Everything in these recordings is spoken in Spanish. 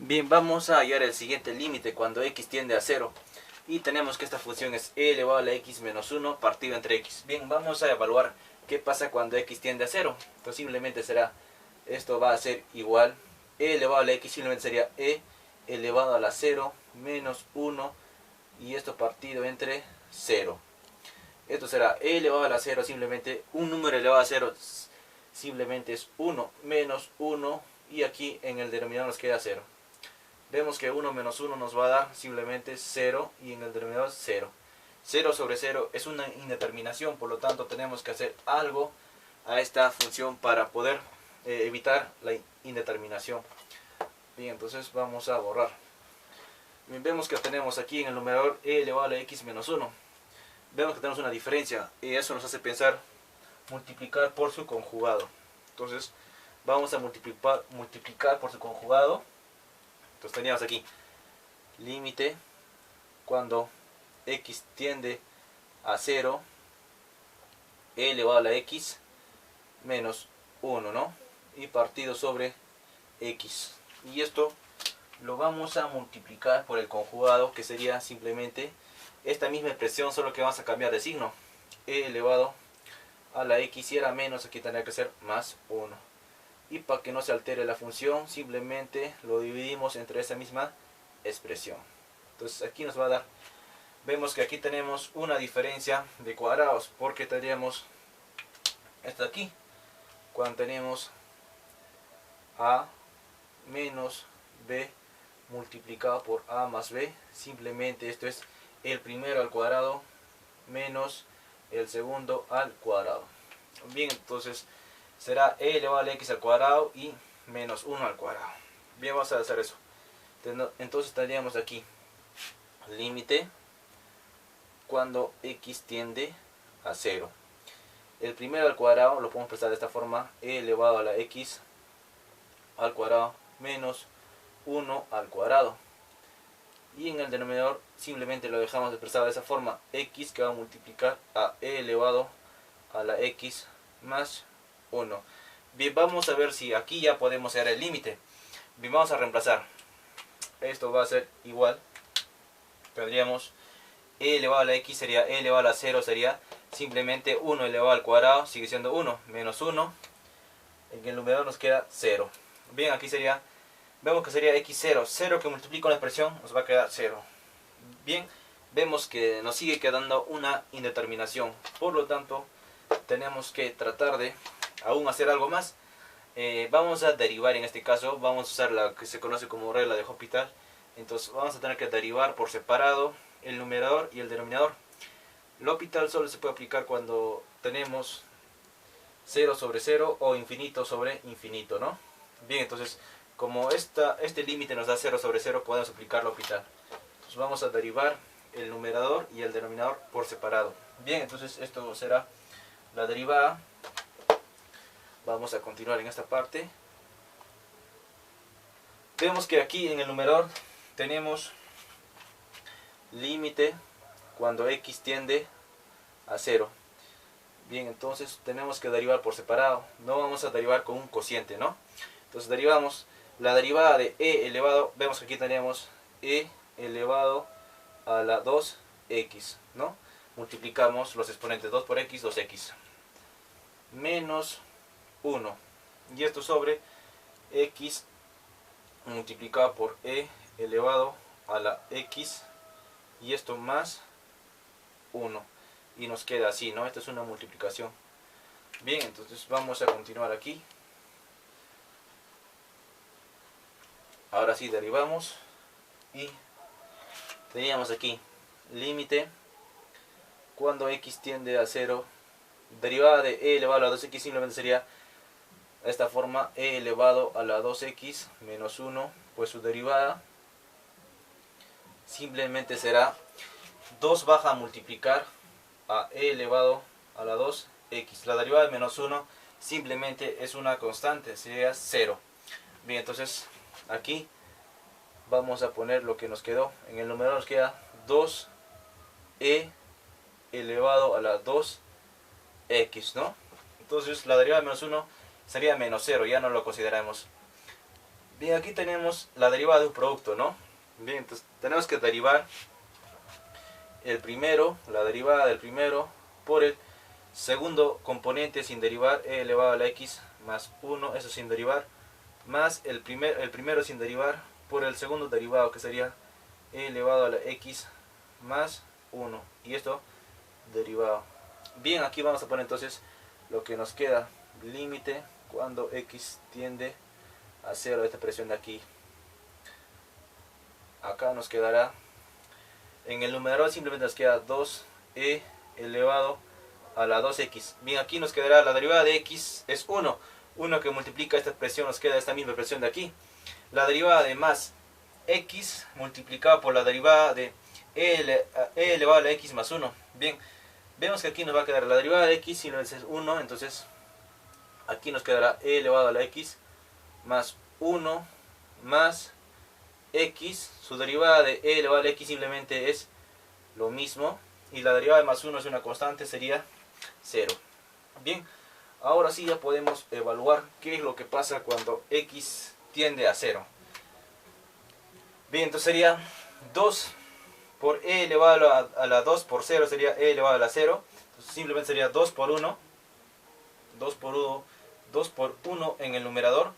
Bien, vamos a hallar el siguiente límite cuando x tiende a 0. Y tenemos que esta función es e elevado a la x menos 1 partido entre x. Bien, vamos a evaluar qué pasa cuando x tiende a 0. Entonces simplemente será, esto va a ser igual, e elevado a la x simplemente sería e elevado a la 0 menos 1 y esto partido entre 0. Esto será e elevado a la 0, simplemente un número elevado a 0 simplemente es 1 menos 1 y aquí en el denominador nos queda 0. Vemos que 1 menos 1 nos va a dar simplemente 0 y en el denominador 0. 0 sobre 0 es una indeterminación, por lo tanto tenemos que hacer algo a esta función para poder evitar la indeterminación. Bien, entonces vamos a borrar. Bien, vemos que tenemos aquí en el numerador e elevado a la x menos 1. Vemos que tenemos una diferencia y eso nos hace pensar multiplicar por su conjugado. Entonces vamos a multiplicar por su conjugado. Entonces teníamos aquí límite cuando x tiende a 0, e elevado a la x menos 1, ¿no? Y partido sobre x. Y esto lo vamos a multiplicar por el conjugado, que sería simplemente esta misma expresión, solo que vamos a cambiar de signo. E elevado a la x, si era menos, aquí tendría que ser más 1. Y para que no se altere la función, simplemente lo dividimos entre esa misma expresión. Entonces aquí nos va a dar, vemos que aquí tenemos una diferencia de cuadrados, porque tendríamos esto de aquí, cuando tenemos a menos b multiplicado por a más b, simplemente esto es el primero al cuadrado menos el segundo al cuadrado. Bien, entonces será e elevado a la x al cuadrado y menos 1 al cuadrado. Bien, vamos a hacer eso. Entonces tendríamos aquí límite cuando x tiende a 0. El primero al cuadrado lo podemos expresar de esta forma: e elevado a la x al cuadrado menos 1 al cuadrado. Y en el denominador simplemente lo dejamos expresado de esa forma: x que va a multiplicar a e elevado a la x más 1. Bien, vamos a ver si aquí ya podemos hallar el límite. Bien, vamos a reemplazar. Esto va a ser igual. Tendríamos e elevado a la x sería e elevado a la 0, sería simplemente 1 elevado al cuadrado, sigue siendo 1, menos 1. En el numerador nos queda 0. Bien, aquí sería, vemos que sería x0. 0 que multiplica con la expresión nos va a quedar 0. Bien, vemos que nos sigue quedando una indeterminación. Por lo tanto, tenemos que tratar de aún hacer algo más. Vamos a derivar, en este caso vamos a usar la que se conoce como regla de Hospital. Entonces vamos a tener que derivar por separado el numerador y el denominador. El Hospital solo se puede aplicar cuando tenemos 0 sobre 0 o infinito sobre infinito, ¿no? Bien, entonces como este límite nos da 0 sobre 0, podemos aplicar el Hospital. Entonces vamos a derivar el numerador y el denominador por separado. Bien, entonces esto será la derivada. Vamos a continuar en esta parte. Vemos que aquí en el numerador tenemos límite cuando x tiende a 0. Bien, entonces tenemos que derivar por separado. No vamos a derivar con un cociente, ¿no? Entonces derivamos la derivada de e elevado. Vemos que aquí tenemos e elevado a la 2x, ¿no? Multiplicamos los exponentes 2 por x, 2x. Menos 1. Y esto sobre x multiplicado por e elevado a la x. Y esto más 1. Y nos queda así, ¿no? Esta es una multiplicación. Bien, entonces vamos a continuar aquí. Ahora sí derivamos. Y teníamos aquí límite cuando x tiende a 0. Derivada de e elevado a la 2x simplemente sería de esta forma: e elevado a la 2x menos 1, pues su derivada simplemente será 2 baja a multiplicar a e elevado a la 2x. La derivada de menos 1 simplemente es una constante, sería 0. Bien, entonces aquí vamos a poner lo que nos quedó. En el numerador nos queda 2e elevado a la 2x, ¿no? Entonces la derivada de menos 1 sería menos 0, ya no lo consideramos. Bien, aquí tenemos la derivada de un producto, ¿no? Bien, entonces tenemos que derivar el primero, la derivada del primero por el segundo componente sin derivar, e elevado a la x más 1, eso sin derivar, más el primero sin derivar por el segundo derivado, que sería e elevado a la x más 1, y esto derivado. Bien, aquí vamos a poner entonces lo que nos queda, límite cuando x tiende a 0, esta expresión de aquí. Acá nos quedará, en el numerador simplemente nos queda 2e elevado a la 2x. Bien, aquí nos quedará la derivada de x es 1. 1 que multiplica esta expresión, nos queda esta misma expresión de aquí. La derivada de más x multiplicado por la derivada de e elevado a la x más 1. Bien, vemos que aquí nos va a quedar la derivada de x, si no es 1, entonces aquí nos quedará e elevado a la x más 1 más x, su derivada de e elevado a la x simplemente es lo mismo, y la derivada de más 1 es una constante, sería 0. Bien, ahora sí ya podemos evaluar qué es lo que pasa cuando x tiende a 0. Bien, entonces sería 2 por e elevado a la 2 por 0 sería e elevado a la 0. Entonces simplemente sería 2 por 1. 2 por 1 en el numerador.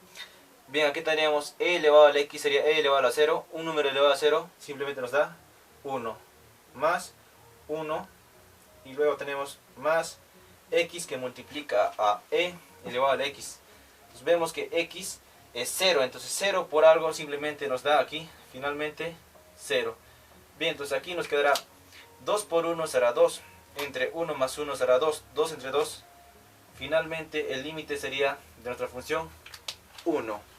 Bien, aquí tenemos e elevado a la x sería e elevado a la 0. Un número elevado a 0 simplemente nos da 1. Más 1. Y luego tenemos más x que multiplica a e elevado a la x. Entonces vemos que x es 0. Entonces 0 por algo simplemente nos da aquí finalmente 0. Bien, entonces aquí nos quedará 2 por 1 será 2. Entre 1 más 1 será 2. 2 entre 2. Finalmente el límite sería de nuestra función 1.